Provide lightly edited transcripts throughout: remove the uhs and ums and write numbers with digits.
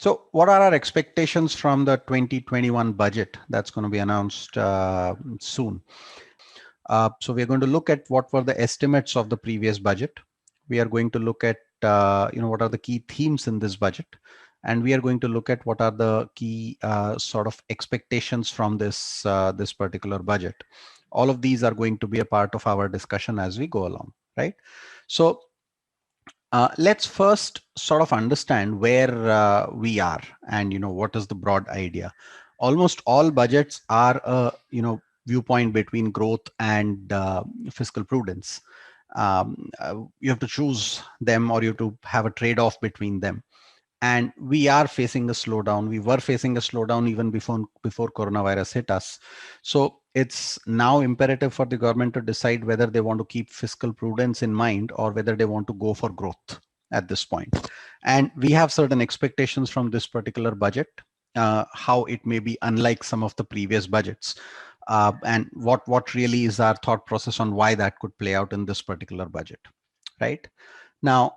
So what are our expectations from the 2021 budget that's going to be announced soon? So we're going to look at what were the estimates of the previous budget. We are going to look at what are the key themes in this budget, and we are going to look at what are the key sort of expectations from this particular budget. All of these are going to be a part of our discussion as we go along, right? So let's first sort of understand where we are, and what is the broad idea. Almost all budgets are a viewpoint between growth and fiscal prudence. You have to choose them, or you have to have a trade-off between them. And we are facing a slowdown. We were facing a slowdown even before coronavirus hit us. So it's now imperative for the government to decide whether they want to keep fiscal prudence in mind or whether they want to go for growth at this point. And we have certain expectations from this particular budget, how it may be unlike some of the previous budgets, and what really is our thought process on why that could play out in this particular budget, right? Now,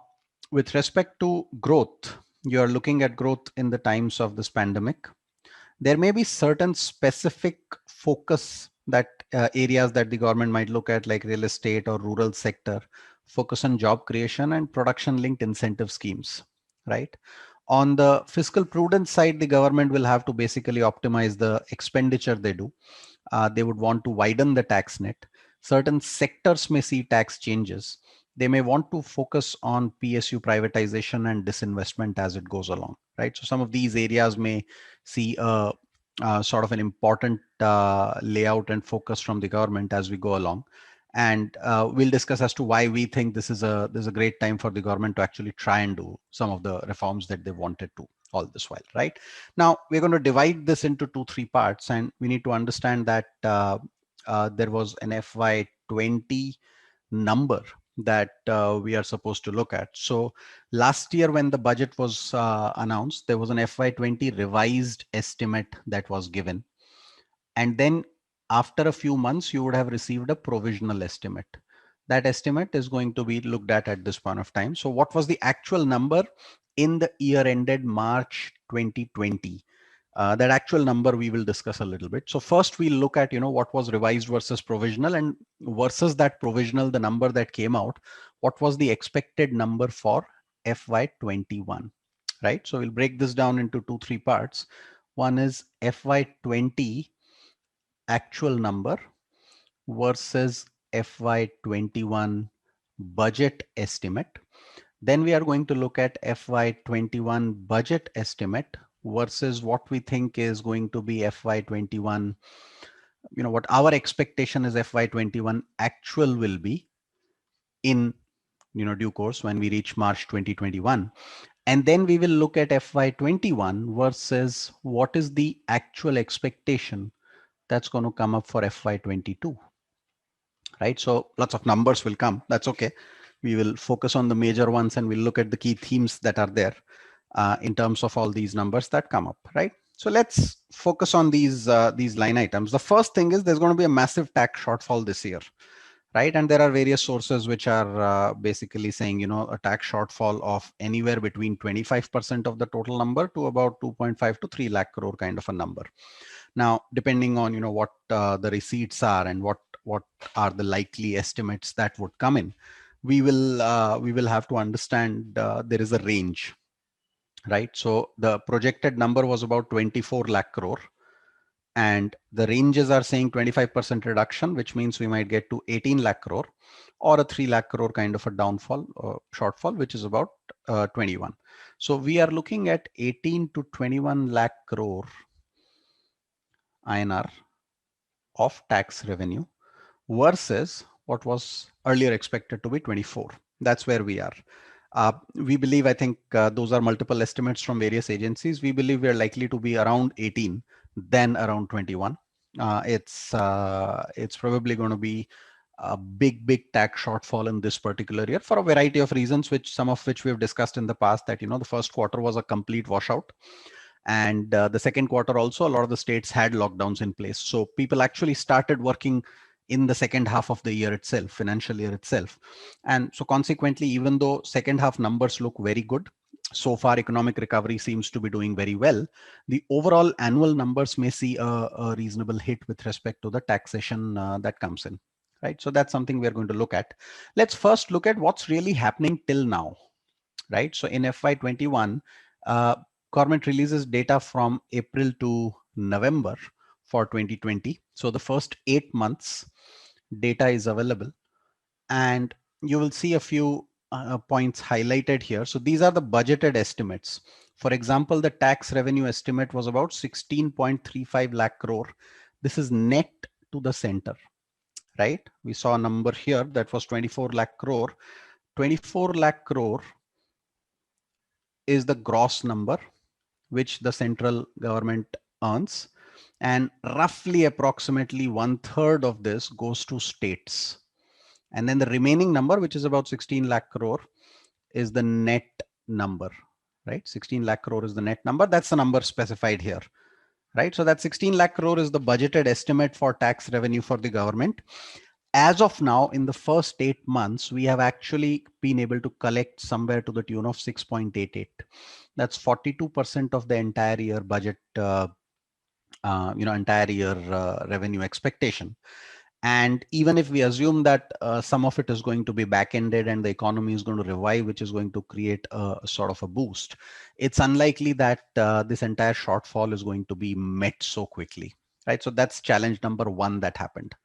with respect to growth, you're looking at growth in the times of this pandemic. There may be certain specific focus that areas that the government might look at, like real estate or rural sector, focus on job creation and production linked incentive schemes, right? On the fiscal prudence side, the government will have to basically optimize the expenditure they do. They would want to widen the tax net. Certain sectors may see tax changes. They may want to focus on PSU privatization and disinvestment as it goes along, right? So some of these areas may see sort of an important layout and focus from the government as we go along. And we'll discuss as to why we think this is a great time for the government to actually try and do some of the reforms that they wanted to all this while, right? Now we're going to divide this into 2-3 parts, and we need to understand that there was an FY20 number that we are supposed to look at. So last year when the budget was announced, there was an FY20 revised estimate that was given. And then after a few months, you would have received a provisional estimate. That estimate is going to be looked at this point of time. So what was the actual number in the year ended March 2020? That actual number we will discuss a little bit. So first we'll look at, what was revised versus provisional, and versus that provisional, the number that came out, what was the expected number for FY21, right? So we'll break this down into 2-3 parts. One is FY20 actual number versus FY21 budget estimate. Then we are going to look at FY21 budget estimate versus what we think is going to be FY21, what our expectation is FY21 actual will be in, due course when we reach March 2021. And then we will look at FY21 versus what is the actual expectation that's going to come up for FY22, right? So lots of numbers will come. That's okay. We will focus on the major ones and we'll look at the key themes that are there in terms of all these numbers that come up, right? So let's focus on these line items. The first thing is there's going to be a massive tax shortfall this year, right? And there are various sources which are basically saying, a tax shortfall of anywhere between 25% of the total number to about 2.5 to 3 lakh crore kind of a number. Now, depending on, what the receipts are and what are the likely estimates that would come in, we will have to understand there is a range, right? So the projected number was about 24 lakh crore, and the ranges are saying 25% reduction, which means we might get to 18 lakh crore, or a 3 lakh crore kind of a downfall shortfall, which is about 21. So we are looking at 18 to 21 lakh crore INR of tax revenue versus what was earlier expected to be 24. That's where we are. We believe, I think those are multiple estimates from various agencies. We believe we're likely to be around 18, then around 21. It's probably going to be a big tax shortfall in this particular year for a variety of reasons, some of which we've discussed in the past, that, the first quarter was a complete washout. And the second quarter also, a lot of the states had lockdowns in place. So people actually started working in the second half of the year itself, financial year itself. And so consequently, even though second half numbers look very good, So far, economic recovery seems to be doing very well. The overall annual numbers may see a reasonable hit with respect to the taxation that comes in, right? So that's something we're going to look at. Let's first look at what's really happening till now, right? So in FY21, government releases data from April to November for 2020. So the first 8 months data is available, and you will see a few points highlighted here. So these are the budgeted estimates. For example, the tax revenue estimate was about 16.35 lakh crore. This is net to the center, right? We saw a number here that was 24 lakh crore. 24 lakh crore is the gross number which the central government earns, and roughly approximately 1/3 of this goes to states. And then the remaining number, which is about 16 lakh crore, is the net number, right? 16 lakh crore is the net number. That's the number specified here, right? So that 16 lakh crore is the budgeted estimate for tax revenue for the government. As of now, in the first 8 months, we have actually been able to collect somewhere to the tune of 6.88. That's 42% of the entire year budget, entire year revenue expectation. And even if we assume that some of it is going to be back-ended and the economy is going to revive, which is going to create a sort of a boost, it's unlikely that this entire shortfall is going to be met so quickly, right? So that's challenge number one that happened.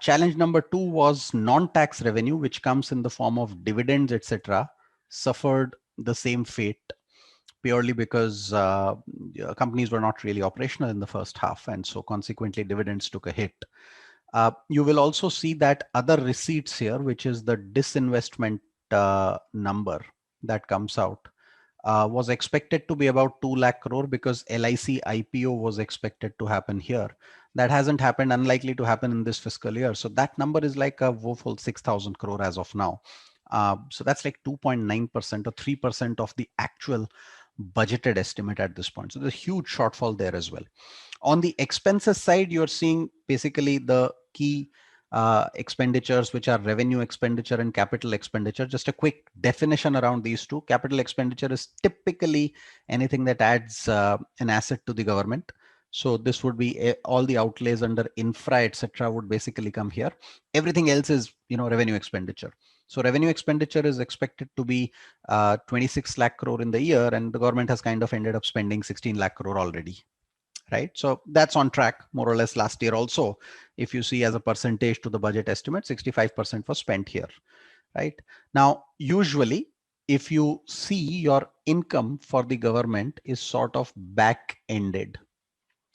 Challenge number two was non-tax revenue, which comes in the form of dividends, etc., suffered the same fate purely because companies were not really operational in the first half, and so consequently dividends took a hit. You will also see that other receipts here, which is the disinvestment number that comes out, was expected to be about 2 lakh crore because LIC IPO was expected to happen here. That hasn't happened, unlikely to happen in this fiscal year. So that number is like a woeful 6,000 crore as of now. So that's like 2.9% or 3% of the actual budgeted estimate at this point. So there's a huge shortfall there as well. On the expenses side, you're seeing basically the key expenditures, which are revenue expenditure and capital expenditure. Just a quick definition around these two. Capital expenditure is typically anything that adds an asset to the government. So this would be all the outlays under infra, etc., would basically come here. Everything else is, revenue expenditure. So revenue expenditure is expected to be 26 lakh crore in the year, and the government has kind of ended up spending 16 lakh crore already, right? So that's on track more or less. Last year also, if you see as a percentage to the budget estimate, 65% was spent here, right? Now, usually, if you see your income for the government is sort of back-ended,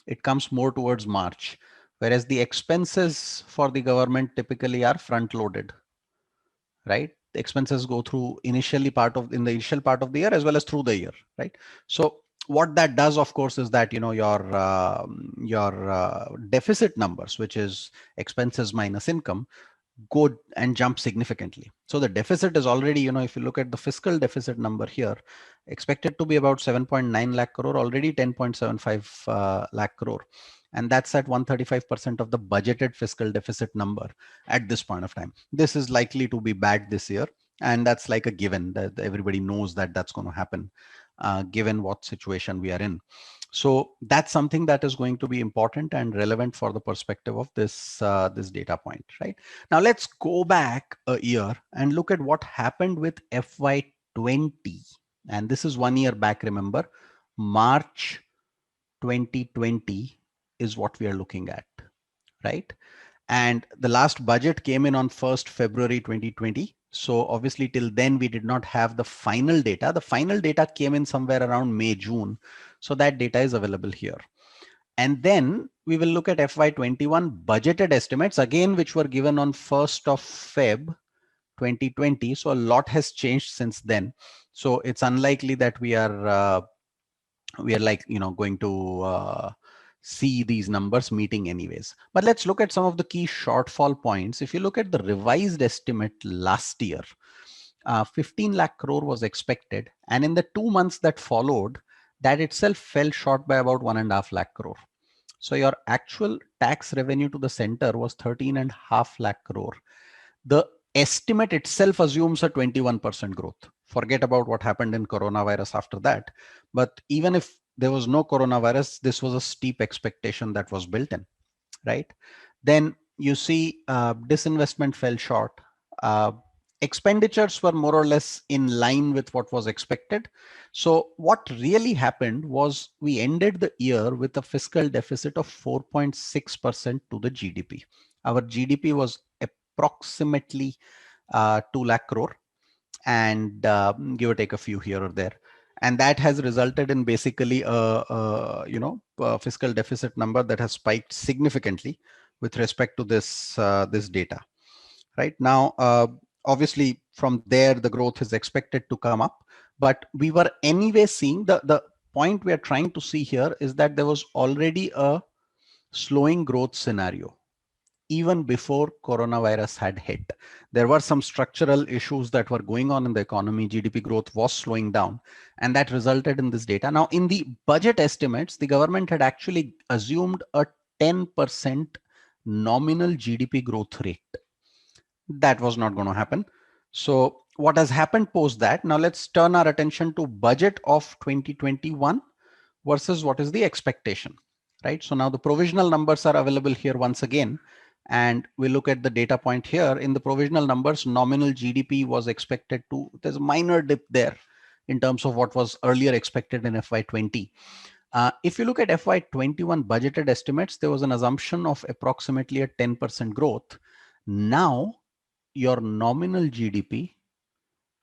it comes more towards March, whereas the expenses for the government typically are front-loaded, right? The expenses go through in the initial part of the year as well as through the year, right? So what that does, of course, is that your deficit numbers, which is expenses minus income, go and jump significantly. So the deficit is already, if you look at the fiscal deficit number here, expected to be about 7.9 lakh crore, already 10.75 lakh crore. And that's at 135% of the budgeted fiscal deficit number at this point of time. This is likely to be bad this year. And that's like a given that everybody knows that that's going to happen, given what situation we are in. So that's something that is going to be important and relevant for the perspective of this data point, right? Now let's go back a year and look at what happened with FY20. And this is 1 year back, remember, March 2020 is what we are looking at, right? And the last budget came in on 1st February 2020. So obviously till then we did not have the final data. The final data came in somewhere around May, June. So that data is available here. And then we will look at FY21 budgeted estimates again, which were given on 1st of Feb 2020. So a lot has changed since then. So it's unlikely that we are going to see these numbers meeting anyways. But let's look at some of the key shortfall points. If you look at the revised estimate last year, 15 lakh crore was expected. And in the 2 months that followed, that itself fell short by about 1.5 lakh crore. So your actual tax revenue to the center was 13.5 lakh crore. The estimate itself assumes a 21% growth Forget about what happened in coronavirus after that. But even if there was no coronavirus, this was a steep expectation that was built in, right? Then you see disinvestment fell short. Uh, Expenditures were more or less in line with what was expected. So what really happened was we ended the year with a fiscal deficit of 4.6% to the GDP. Our GDP was approximately 2 lakh crore, and give or take a few here or there. And that has resulted in basically a fiscal deficit number that has spiked significantly with respect to this data. Right now, obviously from there the growth is expected to come up, but we were anyway seeing the point we are trying to see here is that there was already a slowing growth scenario even before coronavirus had hit. There were some structural issues that were going on in the economy. GDP growth was slowing down, and that resulted in this data. Now, in the budget estimates, the government had actually assumed a 10% nominal GDP growth rate. That was not going to happen. So what has happened post that? Now let's turn our attention to budget of 2021 versus what is the expectation, right? So now the provisional numbers are available here once again, and we look at the data point here. In the provisional numbers, nominal GDP was expected to, there's a minor dip there in terms of what was earlier expected in FY20. If you look at FY21 budgeted estimates, there was an assumption of approximately a 10% growth. Now your nominal GDP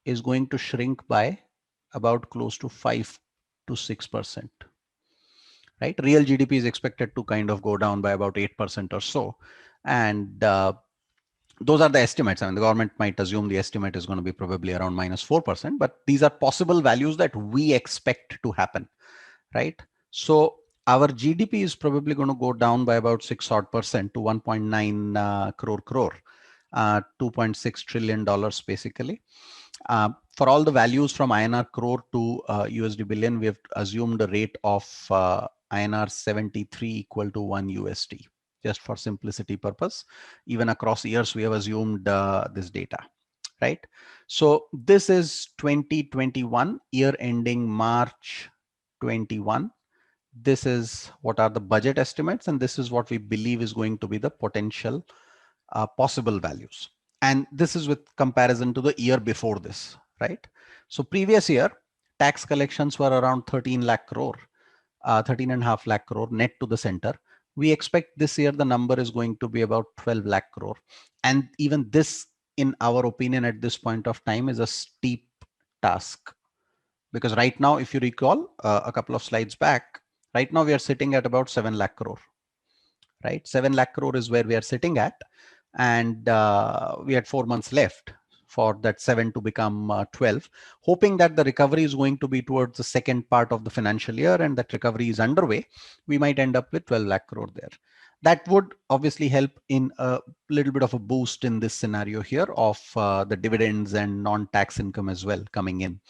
is going to shrink by about close to 5 to 6%. Right? Real GDP is expected to kind of go down by about 8% or so. And those are the estimates. I mean, the government might assume the estimate is going to be probably around -4%, but these are possible values that we expect to happen, right? So our GDP is probably going to go down by about 6 odd percent to 1.9 crore, $2.6 trillion basically. For all the values from INR crore to USD billion, we have assumed a rate of INR 73 equal to 1 USD, just for simplicity purpose. Even across years, we have assumed this data, right? So this is 2021 year ending March 21. This is what are the budget estimates, and this is what we believe is going to be the potential possible values. And this is with comparison to the year before this, right? So previous year, tax collections were around 13 lakh crore, 13.5 lakh crore net to the center. We expect this year the number is going to be about 12 lakh crore. And even this, in our opinion, at this point of time is a steep task. Because right now, if you recall a couple of slides back, right now we are sitting at about 7 lakh crore, right? 7 lakh crore is where we are sitting at. And we had 4 months left for that 7 to become 12, hoping that the recovery is going to be towards the second part of the financial year and that recovery is underway. We might end up with 12 lakh crore there. That would obviously help in a little bit of a boost in this scenario here of the dividends and non-tax income as well coming in.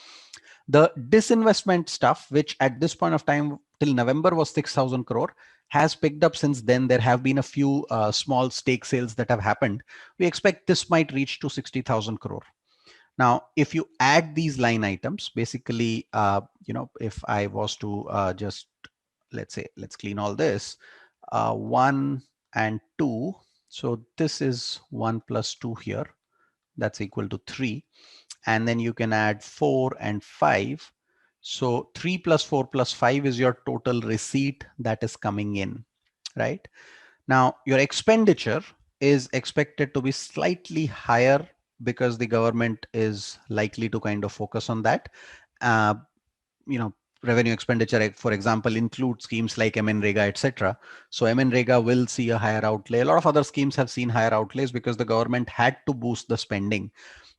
The disinvestment stuff, which at this point of time till November was 6,000 crore, has picked up since then. There have been a few small stake sales that have happened. We expect this might reach to 60,000 crore. Now, if you add these line items, basically, if I was to just, let's say, let's clean all this, 1 and 2. So this is 1 plus 2 here. That's equal to 3. And then you can add 4 and 5. So 3 plus 4 plus 5 is your total receipt that is coming in, right? Now, your expenditure is expected to be slightly higher because the government is likely to kind of focus on that. Uh, Revenue expenditure, for example, includes schemes like MNREGA, etc. So MNREGA will see a higher outlay. A lot of other schemes have seen higher outlays because the government had to boost the spending.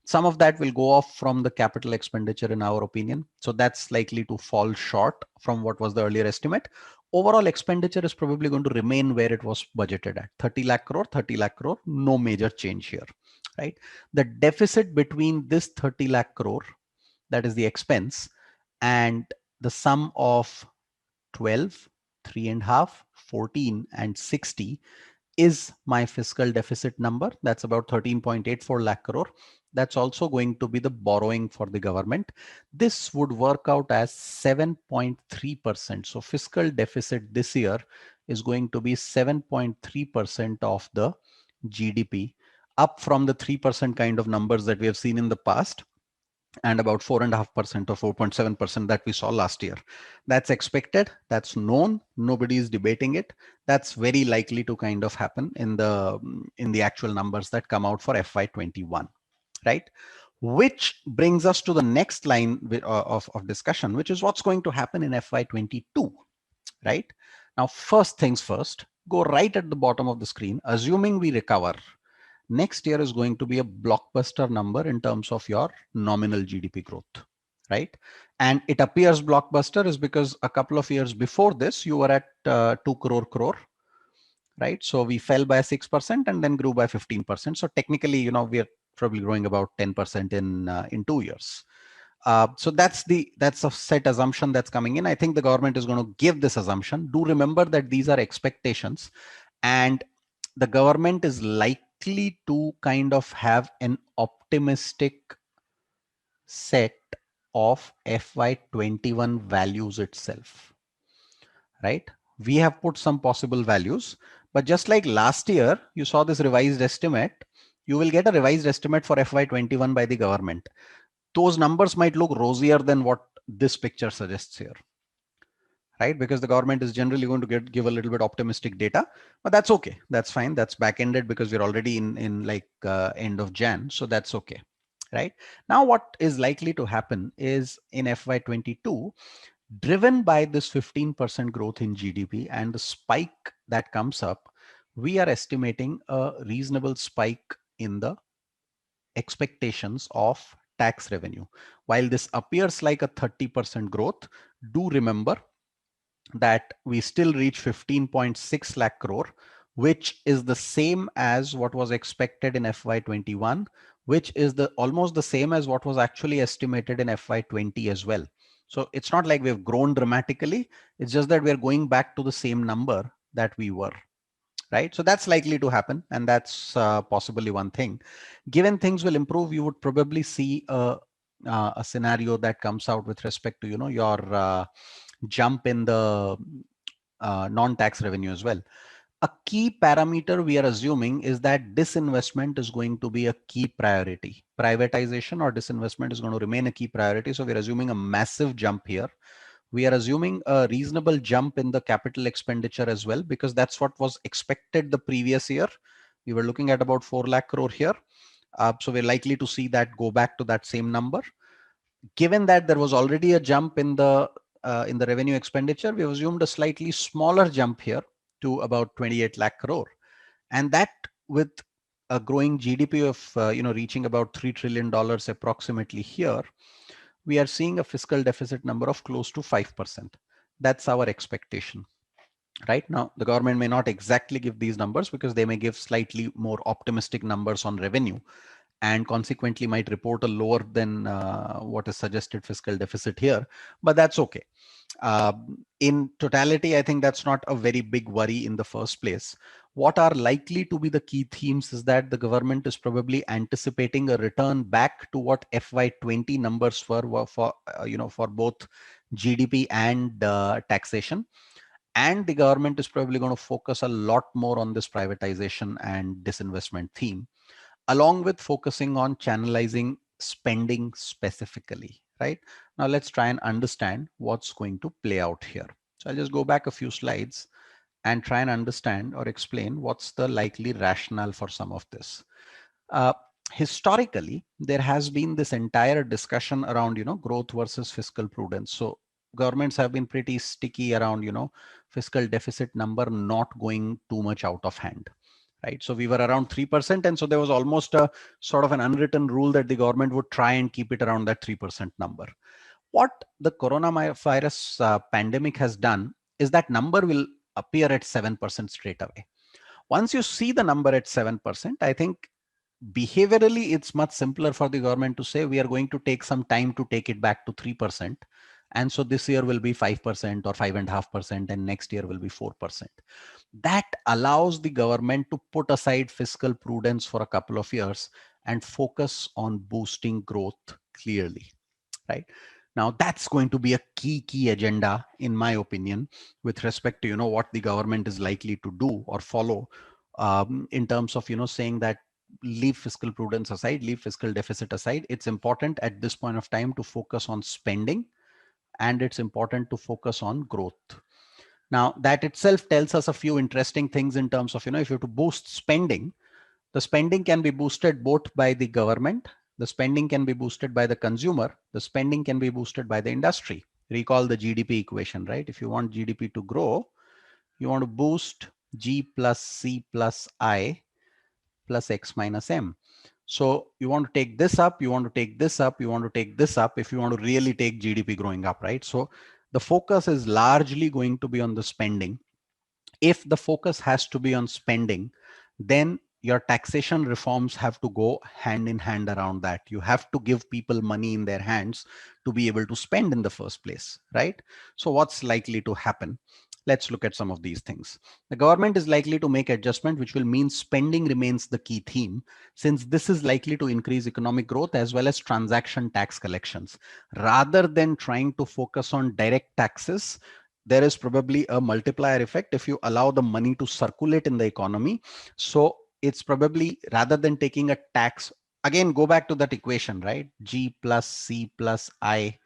Some of that will go off from the capital expenditure in our opinion. So that's likely to fall short from what was the earlier estimate. Overall expenditure is probably going to remain where it was budgeted at 30 lakh crore, 30 lakh crore, no major change here, right? The deficit between this 30 lakh crore, that is the expense, and the sum of 12, 3.5, 14, and 60 is my fiscal deficit number. That's about 13.84 lakh crore. That's also going to be the borrowing for the government. This would work out as 7.3%. So fiscal deficit this year is going to be 7.3% of the GDP, up from the 3% kind of numbers that we have seen in the past, and about 4.5% or 4.7% that we saw last year. That's expected. That's known. Nobody is debating it. That's very likely to kind of happen in the actual numbers that come out for FY21, right? Which brings us to the next line of discussion, which is what's going to happen in FY22, right? Now, first things first, go right at the bottom of the screen, assuming we recover. Next year is going to be a blockbuster number in terms of your nominal GDP growth, right? And it appears blockbuster is because a couple of years before this, you were at 2 crore, right? So we fell by 6% and then grew by 15%. So technically, you know, we are probably growing about 10% in 2 years. So that's a set assumption that's coming in. I think the government is going to give this assumption. Do remember that these are expectations, and the government is likely to kind of have an optimistic set of FY21 values itself, right? We have put some possible values, but just like last year, you saw this revised estimate, you will get a revised estimate for FY21 by the government. Those numbers might look rosier than what this picture suggests here, right? Because the government is generally going to give a little bit optimistic data, but that's okay. That's fine. That's back-ended because we're already in like end of Jan. So that's okay, right? Now, what is likely to happen is in FY22, driven by this 15% growth in GDP and the spike that comes up, we are estimating a reasonable spike in the expectations of tax revenue. While this appears like a 30% growth, do remember that we still reach 15.6 lakh crore, which is the same as what was expected in FY21, which is almost the same as what was actually estimated in FY20 as well. So it's not like we've grown dramatically. It's just that we're going back to the same number that we were, right? So that's likely to happen, and that's possibly one thing. Given things will improve, you would probably see a scenario that comes out with respect to, you know, your jump in the non-tax revenue as well. A key parameter we are assuming is that disinvestment is going to be a key priority. Privatization or disinvestment is going to remain a key priority. So we're assuming a massive jump here. We are assuming a reasonable jump in the capital expenditure as well, because that's what was expected the previous year. We were looking at about 4 lakh crore here. So we're likely to see that go back to that same number. Given that there was already a jump in the revenue expenditure, we have assumed a slightly smaller jump here to about 28 lakh crore. And that, with a growing GDP of reaching about $3 trillion approximately here, we are seeing a fiscal deficit number of close to 5%. That's our expectation. Right now, the government may not exactly give these numbers because they may give slightly more optimistic numbers on revenue, and consequently might report a lower than what is suggested fiscal deficit here, but that's okay. In totality, I think that's not a very big worry in the first place. What are likely to be the key themes is that the government is probably anticipating a return back to what FY20 numbers were for both GDP and taxation. And the government is probably going to focus a lot more on this privatization and disinvestment theme, along with focusing on channelizing spending specifically, right? Now let's try and understand what's going to play out here. So I'll just go back a few slides and try and understand or explain what's the likely rationale for some of this. Historically, there has been this entire discussion around, growth versus fiscal prudence. So governments have been pretty sticky around, fiscal deficit number not going too much out of hand. Right. So we were around 3%. And so there was almost a sort of an unwritten rule that the government would try and keep it around that 3% number. What the coronavirus pandemic has done is that number will appear at 7% straight away. Once you see the number at 7%, I think behaviorally, it's much simpler for the government to say we are going to take some time to take it back to 3%. And so this year will be 5% or 5.5%, and next year will be 4%. That allows the government to put aside fiscal prudence for a couple of years and focus on boosting growth clearly, right? Now that's going to be a key agenda, in my opinion, with respect to, what the government is likely to do or follow, in terms of, saying that leave fiscal prudence aside, leave fiscal deficit aside. It's important at this point of time to focus on spending, and it's important to focus on growth. Now that itself tells us a few interesting things in terms of, if you have to boost spending, the spending can be boosted both by the government, the spending can be boosted by the consumer, the spending can be boosted by the industry. Recall the GDP equation, right? If you want GDP to grow, you want to boost G plus C plus I plus X minus M. So you want to take this up, you want to take this up, you want to take this up if you want to really take GDP growing up, right? So the focus is largely going to be on the spending. If the focus has to be on spending, then your taxation reforms have to go hand in hand around that. You have to give people money in their hands to be able to spend in the first place, right? So what's likely to happen? Let's look at some of these things. The government is likely to make adjustment, which will mean spending remains the key theme, since this is likely to increase economic growth as well as transaction tax collections. Rather than trying to focus on direct taxes, there is probably a multiplier effect if you allow the money to circulate in the economy. So it's probably, rather than taking a tax, again, go back to that equation, right? G plus C plus I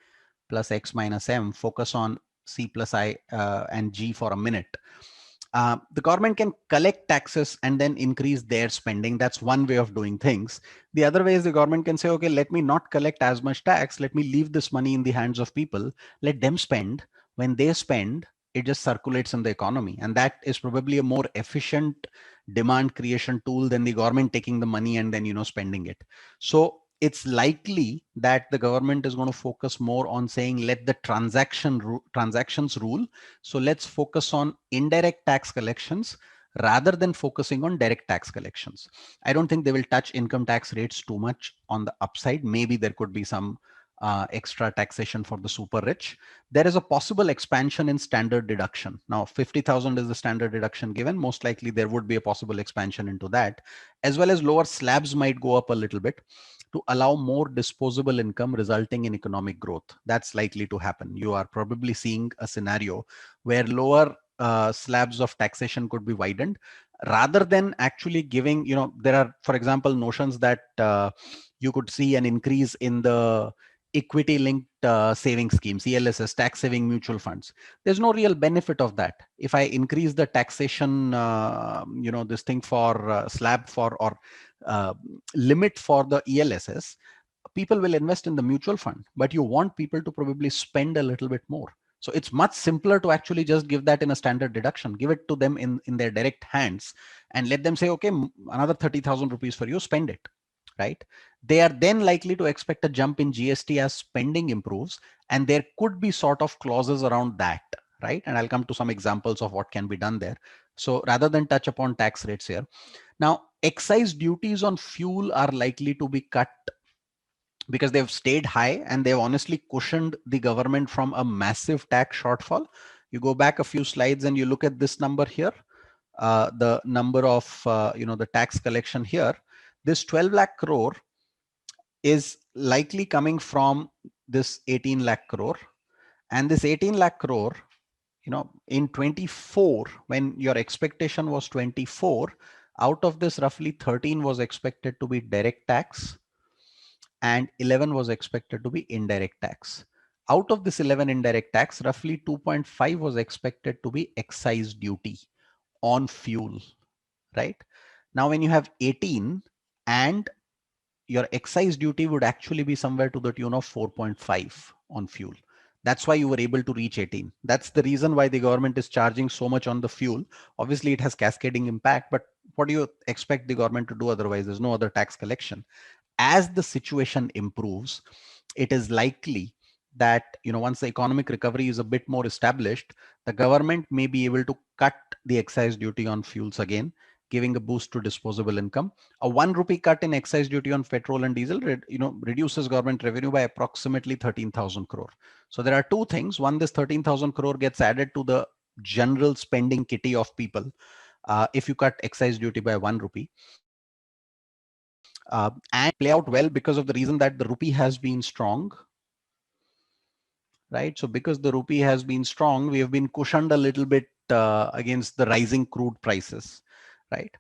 plus X minus M, focus on C plus I and G for a minute. The government can collect taxes and then increase their spending. That's one way of doing things. The other way is the government can say, okay, let me not collect as much tax. Let me leave this money in the hands of people. Let them spend. When they spend, it just circulates in the economy. And that is probably a more efficient demand creation tool than the government taking the money and then, spending it. So it's likely that the government is going to focus more on saying, let the transactions rule. So let's focus on indirect tax collections rather than focusing on direct tax collections. I don't think they will touch income tax rates too much on the upside. Maybe there could be some extra taxation for the super rich. There is a possible expansion in standard deduction. Now, 50,000 is the standard deduction given. Most likely there would be a possible expansion into that, as well as lower slabs might go up a little bit to allow more disposable income, resulting in economic growth. That's likely to happen. You are probably seeing a scenario where lower slabs of taxation could be widened rather than actually giving, there are, for example, notions that you could see an increase in the equity linked saving schemes, ELSS, tax saving mutual funds. There's no real benefit of that. If I increase the taxation, this thing for slab for or uh, limit for the ELSS, people will invest in the mutual fund, but you want people to probably spend a little bit more. So it's much simpler to actually just give that in a standard deduction, give it to them in their direct hands and let them say, okay, another 30,000 rupees for you, spend it, right? They are then likely to expect a jump in GST as spending improves, and there could be sort of clauses around that, right? And I'll come to some examples of what can be done there. So rather than touch upon tax rates here, now excise duties on fuel are likely to be cut because they've stayed high and they've honestly cushioned the government from a massive tax shortfall. You go back a few slides and you look at this number here, the number of, the tax collection here, this 12 lakh crore is likely coming from this 18 lakh crore. And this 18 lakh crore, in 24, when your expectation was 24, out of this roughly 13 was expected to be direct tax and 11 was expected to be indirect tax. Out of this 11 indirect tax, roughly 2.5 was expected to be excise duty on fuel, right? Now, when you have 18 and your excise duty would actually be somewhere to the tune of 4.5 on fuel. That's why you were able to reach 18. That's the reason why the government is charging so much on the fuel. Obviously, it has cascading impact, but what do you expect the government to do otherwise? There's no other tax collection. As the situation improves, it is likely that, once the economic recovery is a bit more established, the government may be able to cut the excise duty on fuels again, giving a boost to disposable income. A 1 rupee cut in excise duty on petrol and diesel, reduces government revenue by approximately 13,000 crore. So there are two things. One, this 13,000 crore gets added to the general spending kitty of people if you cut excise duty by 1 rupee. And play out well because of the reason that the rupee has been strong, right? So because the rupee has been strong, we have been cushioned a little bit against the rising crude prices, right?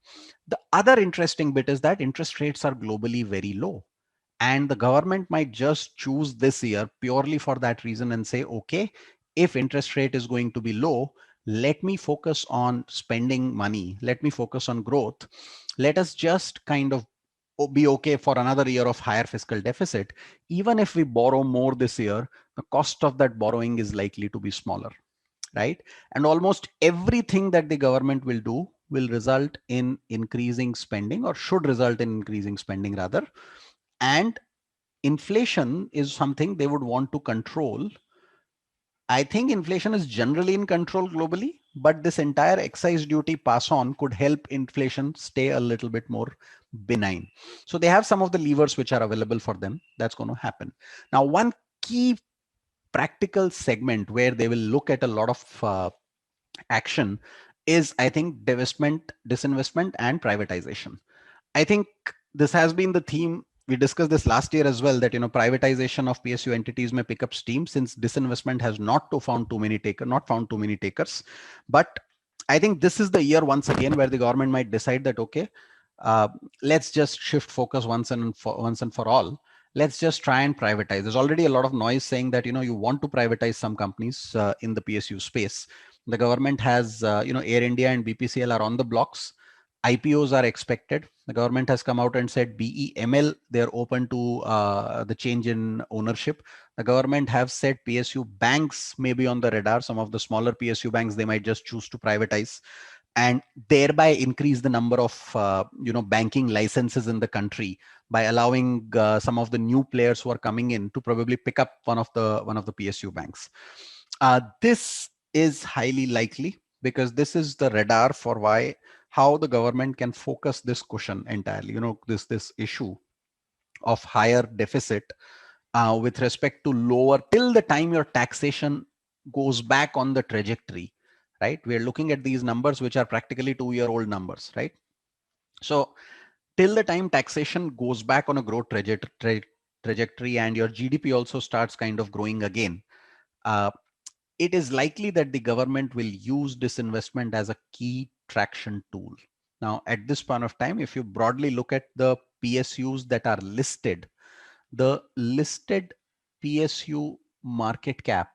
The other interesting bit is that interest rates are globally very low. And the government might just choose this year purely for that reason and say, okay, if interest rate is going to be low, let me focus on spending money. Let me focus on growth. Let us just kind of be okay for another year of higher fiscal deficit. Even if we borrow more this year, the cost of that borrowing is likely to be smaller, right? And almost everything that the government will do will result in increasing spending, or should result in increasing spending rather. And inflation is something they would want to control. I think inflation is generally in control globally, but this entire excise duty pass on could help inflation stay a little bit more benign. So they have some of the levers which are available for them. That's going to happen. Now, one key practical segment where they will look at a lot of action is, I think, disinvestment and privatization. I think this has been the theme. We discussed this last year as well, that privatization of PSU entities may pick up steam since disinvestment has not found too many takers. But I think this is the year once again where the government might decide that, okay, uh, let's just shift focus once and for all. Let's just try and privatize. There's already a lot of noise saying that you want to privatize some companies in the PSU space. The government has Air India and BPCL are on the blocks. IPOs are expected. The government has come out and said BEML, they're open to the change in ownership. The government have said PSU banks may be on the radar. Some of the smaller PSU banks, they might just choose to privatize and thereby increase the number of banking licenses in the country by allowing some of the new players who are coming in to probably pick up one of the PSU banks. This is highly likely because this is the radar for how the government can focus this cushion entirely. This issue of higher deficit with respect to lower, till the time your taxation goes back on the trajectory, right? We're looking at these numbers, which are practically 2-year-old numbers, right? So till the time taxation goes back on a growth trajectory and your GDP also starts kind of growing again, it is likely that the government will use disinvestment as a key traction tool. Now, at this point of time, if you broadly look at the PSUs that are listed, the listed PSU market cap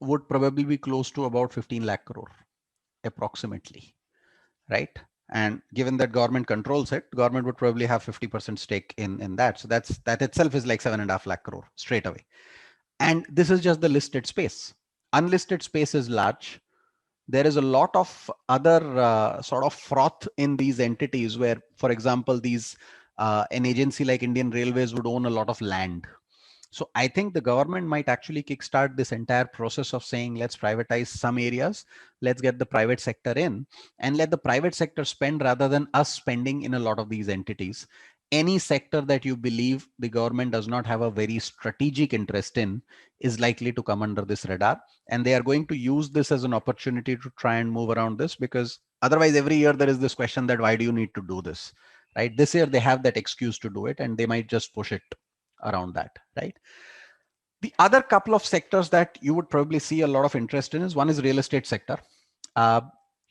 would probably be close to about 15 lakh crore approximately, right? And given that government controls it, government would probably have 50% stake in that. So that itself is like 7.5 lakh crore straight away. And this is just the listed space. Unlisted space is large. There is a lot of other sort of froth in these entities where, for example, an agency like Indian Railways would own a lot of land. So I think the government might actually kickstart this entire process of saying, let's privatize some areas, let's get the private sector in and let the private sector spend rather than us spending in a lot of these entities. Any sector that you believe the government does not have a very strategic interest in is likely to come under this radar. And they are going to use this as an opportunity to try and move around this, because otherwise every year there is this question that why do you need to do this, right? This year they have that excuse to do it and they might just push it around that, right? The other couple of sectors that you would probably see a lot of interest in is, one is real estate sector. Uh,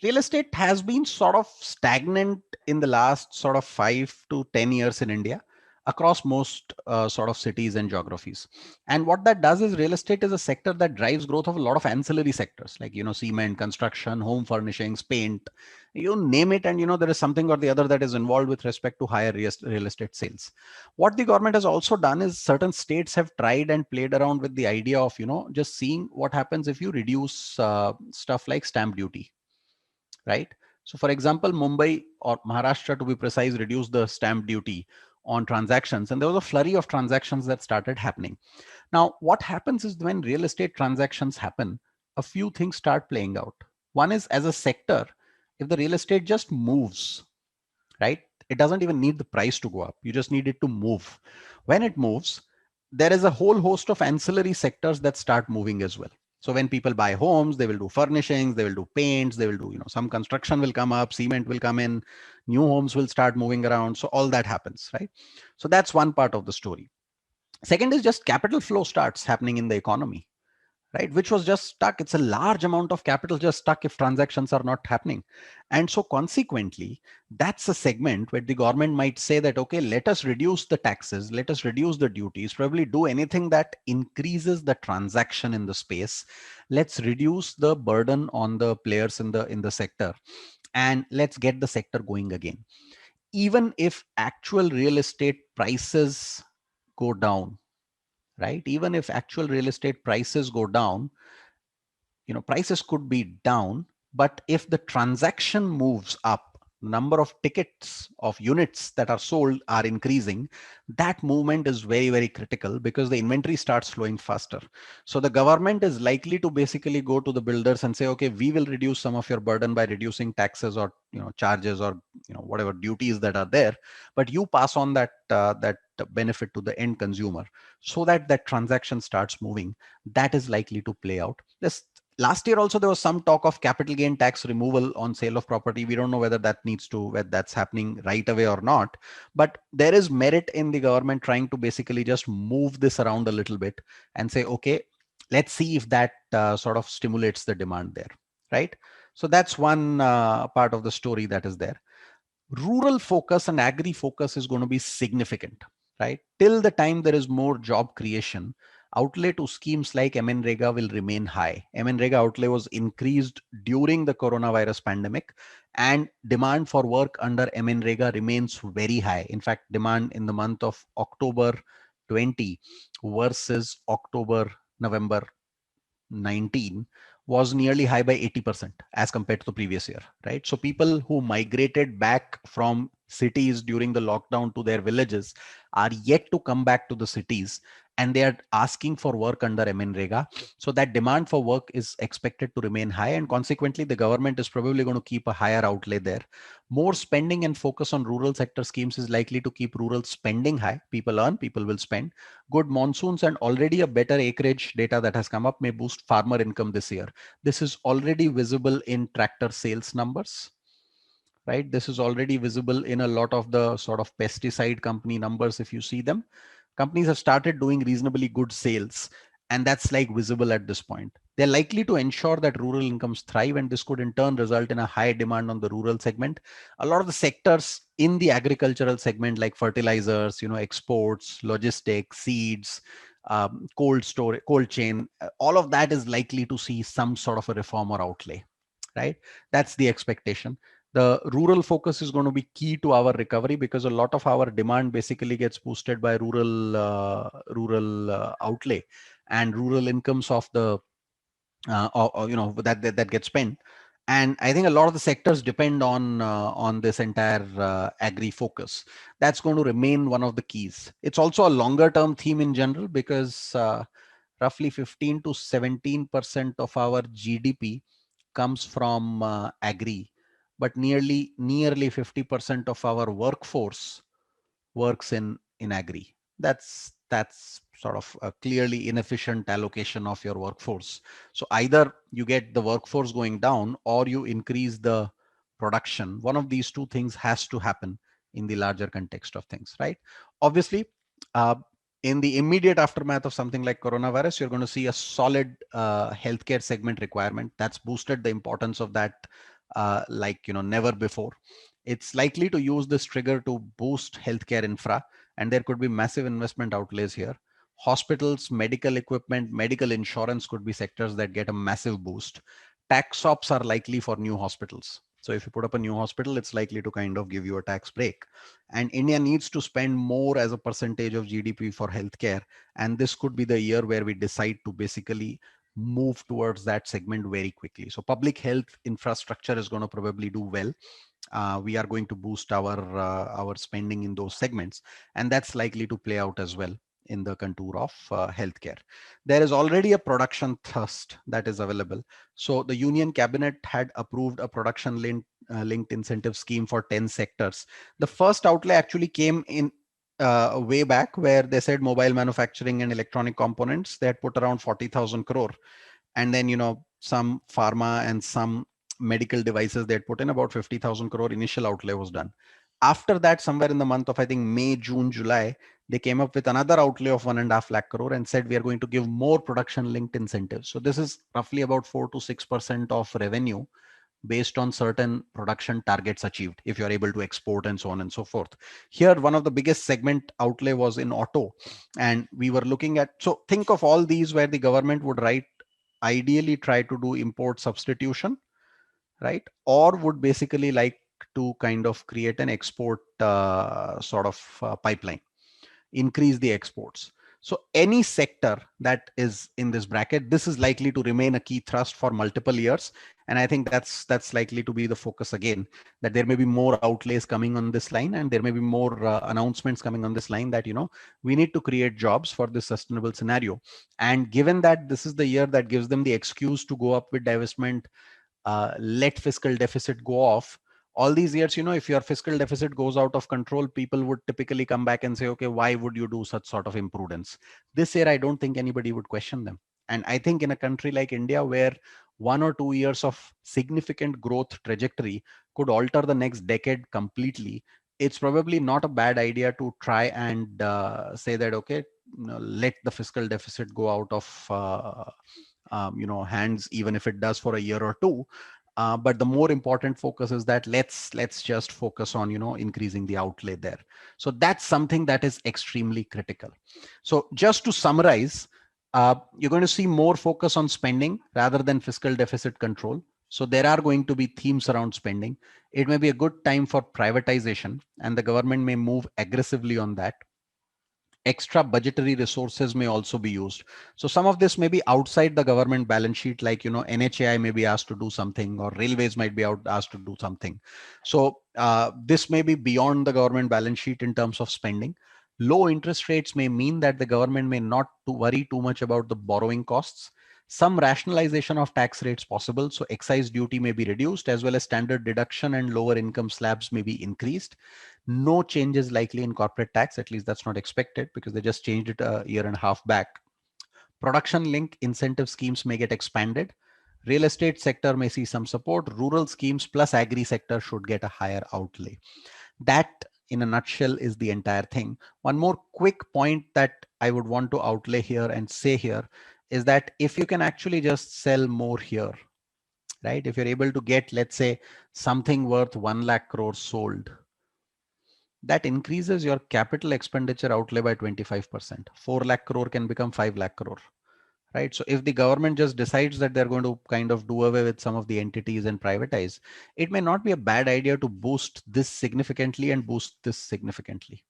Real estate has been sort of stagnant in the last sort of 5 to 10 years in India across most sort of cities and geographies. And what that does is, real estate is a sector that drives growth of a lot of ancillary sectors like, cement, construction, home furnishings, paint, you name it. And, there is something or the other that is involved with respect to higher real estate sales. What the government has also done is, certain states have tried and played around with the idea of, just seeing what happens if you reduce stuff like stamp duty, right? So for example, Mumbai or Maharashtra, to be precise, reduced the stamp duty on transactions, and there was a flurry of transactions that started happening. Now, what happens is, when real estate transactions happen, a few things start playing out. One is, as a sector, if the real estate just moves, right? It doesn't even need the price to go up. You just need it to move. When it moves, there is a whole host of ancillary sectors that start moving as well. So when people buy homes, they will do furnishings, they will do paints, they will do, some construction will come up, cement will come in, new homes will start moving around. So all that happens, right? So that's one part of the story. Second is just capital flow starts happening in the economy, right? Which was just stuck. It's a large amount of capital just stuck if transactions are not happening. And so consequently, that's a segment where the government might say that, okay, let us reduce the taxes, let us reduce the duties, probably do anything that increases the transaction in the space. Let's reduce the burden on the players in the sector, and let's get the sector going again. Even if actual real estate prices go down, right? Even if actual real estate prices go down, prices could be down, but if the transaction moves up, number of tickets of units that are sold are increasing, that movement is very, very critical because the inventory starts flowing faster. So the government is likely to basically go to the builders and say, okay, we will reduce some of your burden by reducing taxes or charges or whatever duties that are there, but you pass on that benefit to the end consumer so that that transaction starts moving. That is likely to play out. This Last year also there was some talk of capital gain tax removal on sale of property. We don't know whether whether that's happening right away or not, but there is merit in the government trying to basically just move this around a little bit and say, okay, let's see if that sort of stimulates the demand there, right? So that's one part of the story that is there. Rural focus and agri focus is going to be significant, right? Till the time there is more job creation, outlay to schemes like MNREGA will remain high. MNREGA outlay was increased during the coronavirus pandemic, and demand for work under MNREGA remains very high. In fact, demand in the month of October 20 versus October, November 19 was nearly high by 80% as compared to the previous year, right? So people who migrated back from cities during the lockdown to their villages are yet to come back to the cities, and they are asking for work under MNREGA. So that demand for work is expected to remain high, and consequently the government is probably going to keep a higher outlay there. More spending and focus on rural sector schemes is likely to keep rural spending high. People earn, people will spend. Good monsoons and already a better acreage data that has come up may boost farmer income this year. This is already visible in tractor sales numbers, right? This is already visible in a lot of the sort of pesticide company numbers. If you see them, companies have started doing reasonably good sales, and that's like visible at this point. They're likely to ensure that rural incomes thrive, and this could in turn result in a high demand on the rural segment. A lot of the sectors in the agricultural segment, like fertilizers, exports, logistics, seeds, cold storage, cold chain, all of that is likely to see some sort of a reform or outlay, right? That's the expectation. The rural focus is going to be key to our recovery because a lot of our demand basically gets boosted by rural outlay and rural incomes of the that gets spent. And I think a lot of the sectors depend on this entire agri focus. That's going to remain one of the keys. It's also a longer term theme in general because roughly 15 to 17% of our GDP comes from agri, but nearly 50% of our workforce works in agri. That's sort of a clearly inefficient allocation of your workforce. So either you get the workforce going down or you increase the production. One of these two things has to happen in the larger context of things, right? Obviously, uh, in the immediate aftermath of something like coronavirus, you're going to see a solid healthcare segment requirement. That's boosted the importance of that like never before. It's likely to use this trigger to boost healthcare infra, and there could be massive investment outlays here. Hospitals, medical equipment, medical insurance could be sectors that get a massive boost. Tax ops are likely for new hospitals. So if you put up a new hospital, it's likely to kind of give you a tax break. And India needs to spend more as a percentage of GDP for healthcare. And this could be the year where we decide to basically move towards that segment very quickly. So public health infrastructure is going to probably do well. We are going to boost our spending in those segments, and that's likely to play out as well in the contour of healthcare. There is already a production thrust that is available. So the Union Cabinet had approved a production linked linked incentive scheme for 10 sectors. The first outlay actually came in way back, where they said mobile manufacturing and electronic components, they had put around 40,000 crore. And then, some pharma and some medical devices, they had put in about 50,000 crore. Initial outlay was done. After that, somewhere in the month of, I think, May, June, July, they came up with another outlay of 1.5 lakh crore and said we are going to give more production linked incentives. So this is roughly about 4 to 6% of revenue based on certain production targets achieved, if you're able to export and so on and so forth. Here, one of the biggest segment outlay was in auto. And we were looking at, so think of all these where the government would ideally try to do import substitution, right? Or would basically like to kind of create an export sort of pipeline, increase the exports. So any sector that is in this bracket, this is likely to remain a key thrust for multiple years. And I think that's likely to be the focus again, that there may be more outlays coming on this line, and there may be more announcements coming on this line, that, we need to create jobs for this sustainable scenario. And given that this is the year that gives them the excuse to go up with divestment, let fiscal deficit go off. All these years, if your fiscal deficit goes out of control, people would typically come back and say, okay, why would you do such sort of imprudence? This year, I don't think anybody would question them. And I think in a country like India, where 1 or 2 years of significant growth trajectory could alter the next decade completely, it's probably not a bad idea to try and say that, okay, let the fiscal deficit go out of hands, even if it does for a year or two. But the more important focus is that let's just focus on increasing the outlay there. So that's something that is extremely critical. So just to summarize, you're going to see more focus on spending rather than fiscal deficit control. So there are going to be themes around spending. It may be a good time for privatization, and the government may move aggressively on that. Extra budgetary resources may also be used. So some of this may be outside the government balance sheet, like, NHAI may be asked to do something, or railways might be asked to do something. So this may be beyond the government balance sheet in terms of spending. Low interest rates may mean that the government may not to worry too much about the borrowing costs. Some rationalization of tax rates possible. So excise duty may be reduced, as well as standard deduction and lower income slabs may be increased. No changes likely in corporate tax, at least that's not expected, because they just changed it a year and a half back. Production link incentive schemes may get expanded. Real estate sector may see some support. Rural schemes plus agri sector should get a higher outlay. That, in a nutshell, is the entire thing. One more quick point that I would want to outlay here and say here is that if you can actually just sell more here, right? If you're able to get, let's say, something worth 1 lakh crore sold, that increases your capital expenditure outlay by 25%. 4 lakh crore can become 5 lakh crore, right? So if the government just decides that they're going to kind of do away with some of the entities and privatize, it may not be a bad idea to boost this significantly and boost this significantly,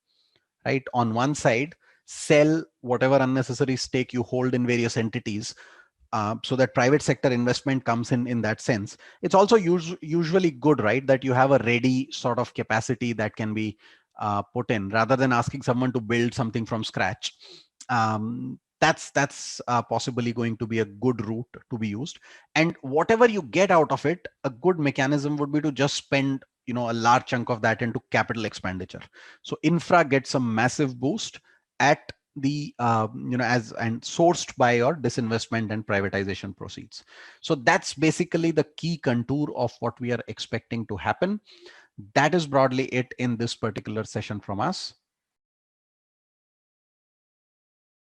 right? On one side, sell whatever unnecessary stake you hold in various entities, so that private sector investment comes in that sense. It's also usually good, right, that you have a ready sort of capacity that can be put in, rather than asking someone to build something from scratch. That's possibly going to be a good route to be used. And whatever you get out of it, a good mechanism would be to just spend a large chunk of that into capital expenditure. So infra gets a massive boost at the as and sourced by your disinvestment and privatization proceeds. So that's basically the key contour of what we are expecting to happen. That is broadly it in this particular session from us.